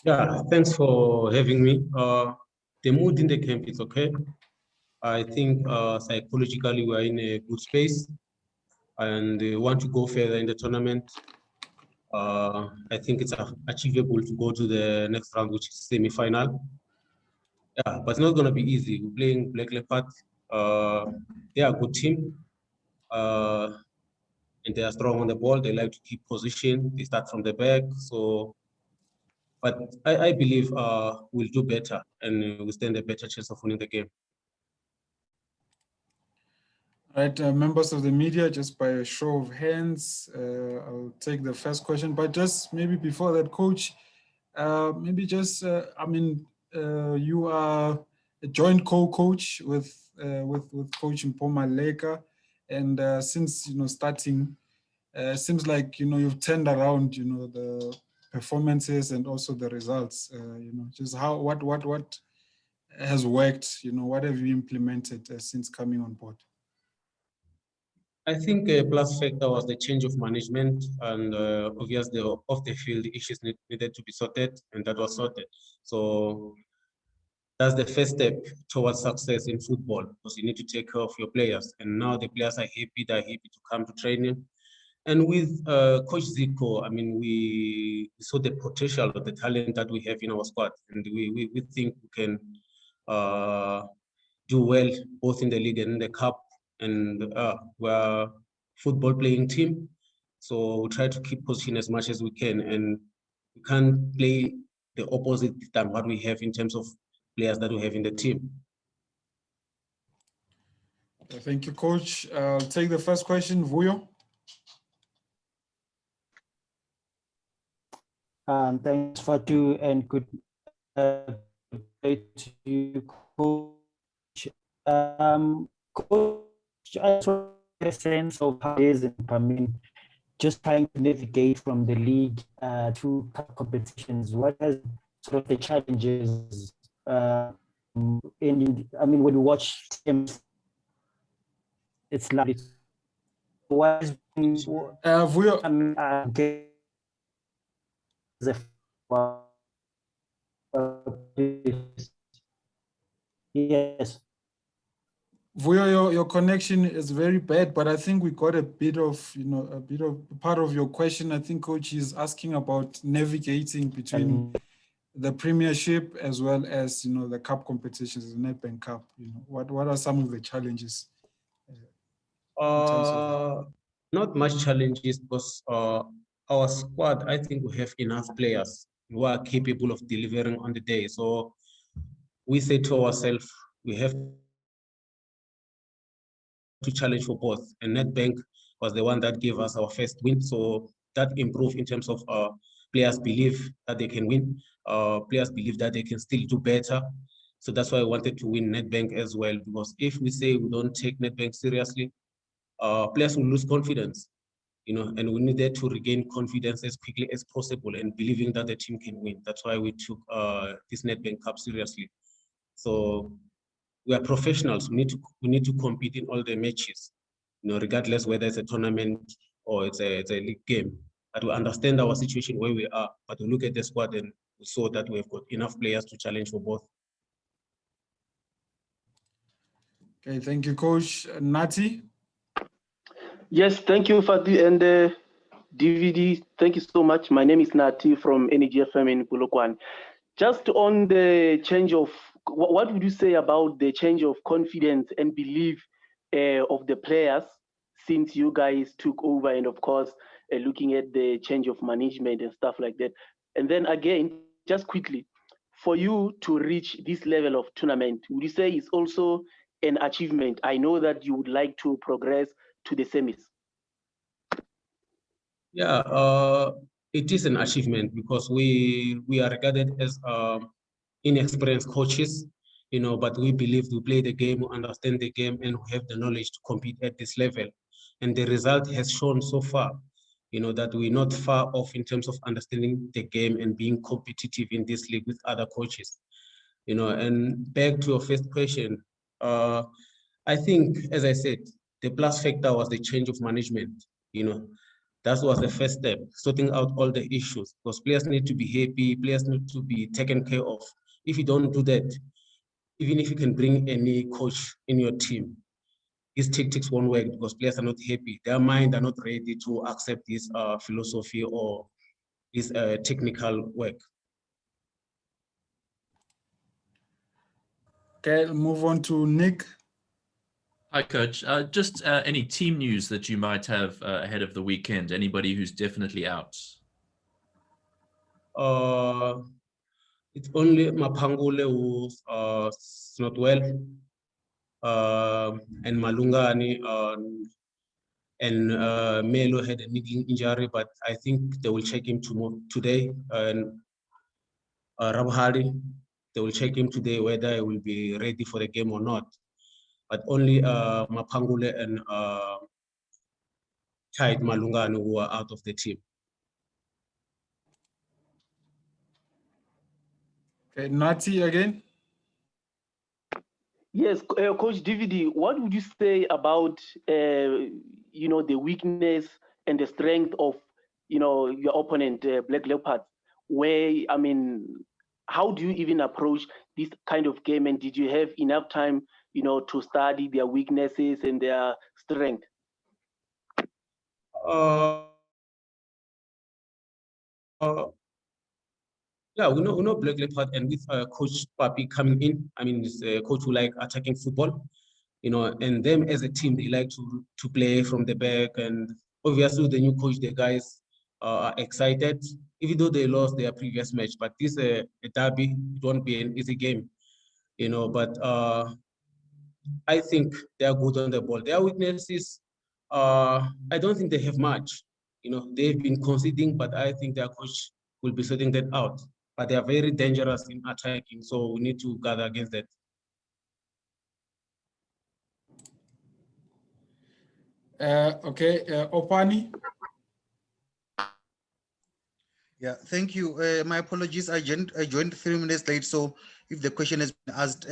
Yeah, thanks for having me. The mood in the camp is okay. I think psychologically we're in a good space and want to go further in the tournament. I think it's achievable to go to the next round, which is semi-final. Yeah, but it's not going to be easy. We're playing Black Leopards. They are a good team. And they are strong on the ball. They like to keep position. They start from the back. So, but I believe we'll do better and we'll stand a better chance of winning the game. Right, members of the media, just by a show of hands, I'll take the first question. But just maybe before that, Coach, maybe just, you are a joint co-coach with Coach Mpoma Leka, and since starting, seems like you've turned around the performances and also the results. Just what has worked. What have you implemented since coming on board? I think a plus factor was the change of management, and obviously the off-the-field issues needed to be sorted, and that was sorted. So that's the first step towards success in football, because you need to take care of your players. And now the players are happy; they're happy to come to training. And with Coach Zico, I mean, we saw the potential of the talent that we have in our squad, and we think we can do well both in the league and in the cup. And we're a football playing team, so we try to keep position as much as we can, and we can't play the opposite than what we have in terms of players that we have in the team. Thank you, Coach. I'll take the first question, Vuyo. Thanks, Fatu, and good day to you, Coach. Coach, I just want to get a sense of how it is just trying to navigate from the league to cup competitions. What has sort of the challenges when we watch teams, it's like what is Vuyo. Yes. Vuyo, your connection is very bad, but I think we got a bit of part of your question. I think Coach is asking about navigating between the Premiership as well as the cup competitions, the Nedbank Cup. What are some of the challenges? Not much challenges, because our squad, I think we have enough players who are capable of delivering on the day. So we say to ourselves, we have to challenge for both. And Nedbank was the one that gave us our first win. So that improved in terms of players believe that they can win. Players believe that they can still do better. So that's why I wanted to win Nedbank as well, because if we say we don't take Nedbank seriously, players will lose confidence, and we needed to regain confidence as quickly as possible and believing that the team can win. That's why we took this Nedbank Cup seriously. So we are professionals. We need to compete in all the matches, regardless whether it's a tournament or it's a league game. But we understand our situation where we are. But we look at the squad and we saw that we have got enough players to challenge for both. Okay, thank you, Coach. Nati? Yes, thank you, Fatu and DVD. Thank you so much. My name is Nati from NGFM in Polokwane. Just on the change of, what would you say about the change of confidence and belief of the players since you guys took over, and of course, looking at the change of management and stuff like that? And then again, just quickly, for you to reach this level of tournament, would you say it's also an achievement? I know that you would like to progress to the semis. Yeah, it is an achievement, because we are regarded as inexperienced coaches, but we believe we play the game, we understand the game, and we have the knowledge to compete at this level. And the result has shown so far, that we're not far off in terms of understanding the game and being competitive in this league with other coaches. And back to your first question, I think, as I said, the plus factor was the change of management. That was the first step, sorting out all the issues, because players need to be happy, players need to be taken care of. If you don't do that, even if you can bring any coach in your team, these tactics won't work because players are not happy. Their mind are not ready to accept this philosophy or this technical work. Okay, I'll move on to Nick. Hi, Coach. Just any team news that you might have ahead of the weekend? Anybody who's definitely out? It's only Mapangule who's not well, and Malungani and Melo had a knee injury, but I think they will check him today. And Rabhari, they will check him today whether he will be ready for the game or not. But only Mapangule and Tight Malungani who are out of the team. Okay, Nati again. Yes, Coach DVD, what would you say about the weakness and the strength of your opponent, Black Leopards? How do you even approach this kind of game? And did you have enough time, to study their weaknesses and their strength? Yeah, we know Black Leopard, and with Coach Papi coming in, it's a coach who like attacking football, and them as a team, they like to play from the back. And obviously, the new coach, the guys are excited, even though they lost their previous match. But this a derby, it won't be an easy game, But I think they are good on the ball. Their weaknesses, I don't think they have much. They've been conceding, but I think their coach will be sorting that out. But they are very dangerous in attacking, so we need to gather against that. Okay, Opani. Yeah, thank you. My apologies. I joined 3 minutes late, so if the question has been asked,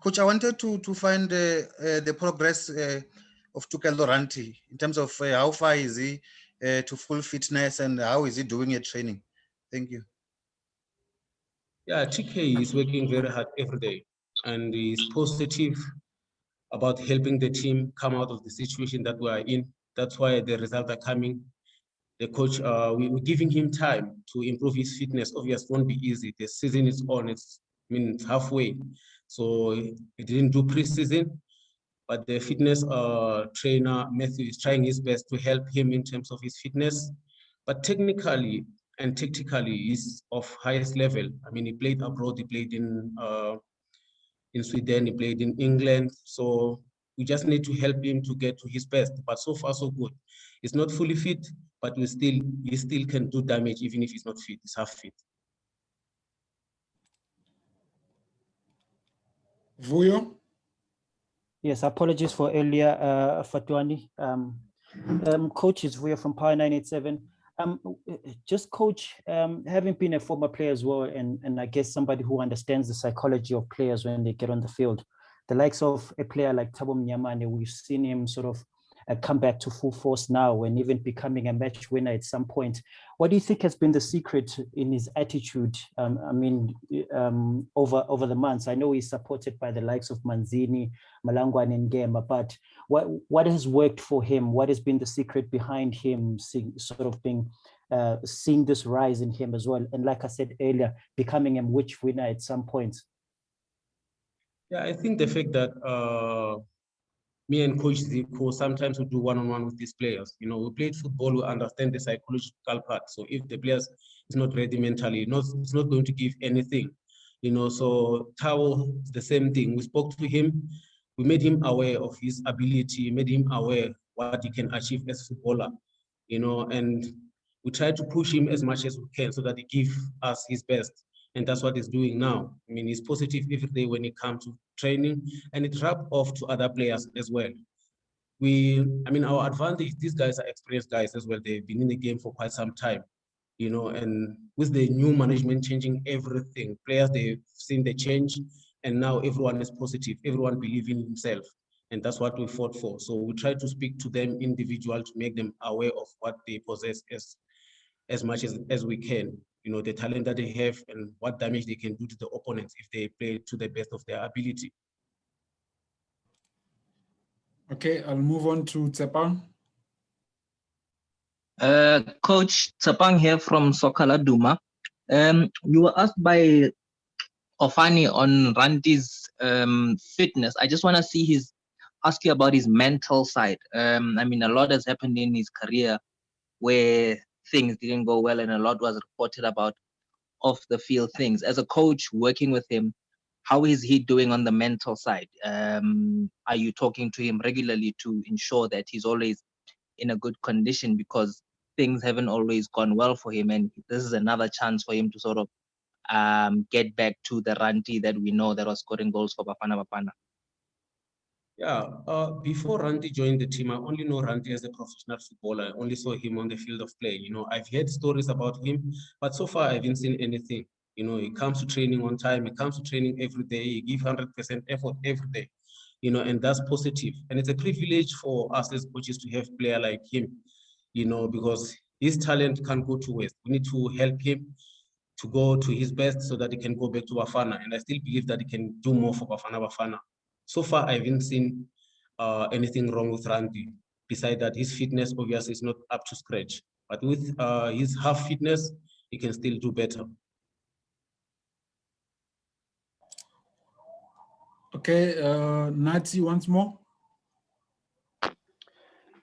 Coach, I wanted to find the progress of Tukel Loranti in terms of how far is he to full fitness and how is he doing at training? Thank you. Yeah, TK is working very hard every day, and he's positive about helping the team come out of the situation that we are in. That's why the results are coming. The coach, we're giving him time to improve his fitness. Obviously, it won't be easy. The season is on. It's halfway, so he didn't do preseason. But the fitness trainer Matthew is trying his best to help him in terms of his fitness. But technically and tactically, he's of highest level. He played abroad. He played in Sweden. He played in England. So we just need to help him to get to his best. But so far, so good. He's not fully fit, but he still can do damage even if he's not fit. He's half fit. Vuyo. Yes, apologies for earlier, Fatwani. Coach is Vuyo from Power 987. Just coach, having been a former player as well, and I guess somebody who understands the psychology of players when they get on the field, the likes of a player like Thabo Mnyamane, we've seen him sort of come back to full force now and even becoming a match winner at some point. What do you think has been the secret in his attitude? Over the months, I know he's supported by the likes of Manzini, Malangwane, and Ngema, but what has worked for him? What has been the secret behind him seeing this rise in him as well? And like I said earlier, becoming a match winner at some point. Yeah, I think the fact that me and Coach Zico sometimes we do one-on-one with these players. We played football, we understand the psychological part. So if the players is not ready mentally, it's not going to give anything. So Tao, the same thing. We spoke to him, we made him aware of his ability, made him aware what he can achieve as a footballer, and we try to push him as much as we can so that he give us his best. And that's what he's doing now. He's positive every day when it comes to training, and it rubs off to other players as well. Our advantage, these guys are experienced guys as well. They've been in the game for quite some time, and with the new management changing everything, players, they've seen the change, and now everyone is positive. Everyone believes in himself. And that's what we fought for. So we try to speak to them individual to make them aware of what they possess as much as we can. You know, the talent that they have and what damage they can do to the opponents if they play to the best of their ability. Okay, I'll move on to Tsepang. Coach Tsapang here from Sokala Duma. You were asked by Ofani on Randy's fitness. I just want to ask you about his mental side. I mean, a lot has happened in his career where things didn't go well and a lot was reported about off the field things. As a coach working with him, how is he doing on the mental side? Are you talking to him regularly to ensure that he's always in a good condition, because things haven't always gone well for him, and this is another chance for him to sort of get back to the Randy that we know that was scoring goals for Bafana Bafana? Yeah, before Randy joined the team, I only know Randy as a professional footballer. I only saw him on the field of play. You know, I've heard stories about him, but so far I haven't seen anything. You know, he comes to training on time, he comes to training every day, he gives 100% effort every day, you know, and that's positive. And it's a privilege for us as coaches to have a player like him, you know, because his talent can't go to waste. We need to help him to go to his best so that he can go back to Bafana. And I still believe that he can do more for Bafana. So far, I haven't seen anything wrong with Randy. Besides that, his fitness obviously is not up to scratch. But with his half fitness, he can still do better. Okay, Nati once more.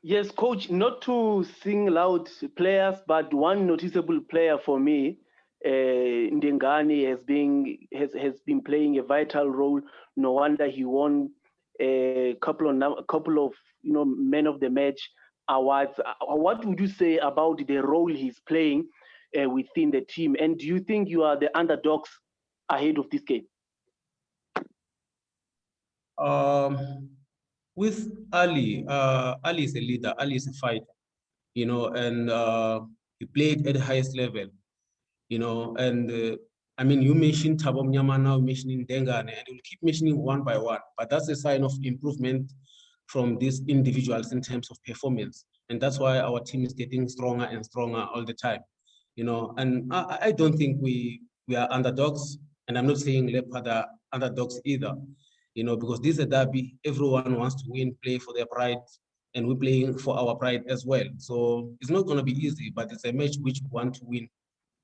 Yes, coach, not to single out players, but one noticeable player for me, Ndengane has been playing a vital role. No wonder he won a couple of men of the match awards. What would you say about the role he's playing within the team? And do you think you are the underdogs ahead of this game? With Ali, Ali is a leader, Ali is a fighter, you know, and he played at the highest level, you know, and I mean, you mentioned Thabo Mnyama now, mentioning Dengane, and you'll keep mentioning one by one, but that's a sign of improvement from these individuals in terms of performance. And that's why our team is getting stronger and stronger all the time, you know, and I don't think we are underdogs, and I'm not saying Leopards are underdogs either, you know, because this is a derby, everyone wants to win, play for their pride, and we're playing for our pride as well. So it's not going to be easy, but it's a match which we want to win,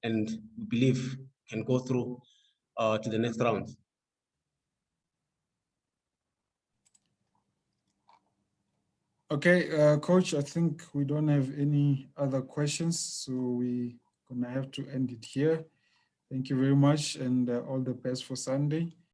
and we believe can go through to the next round. Okay, Coach, I think we don't have any other questions, so we're gonna have to end it here. Thank you very much, and all the best for Sunday.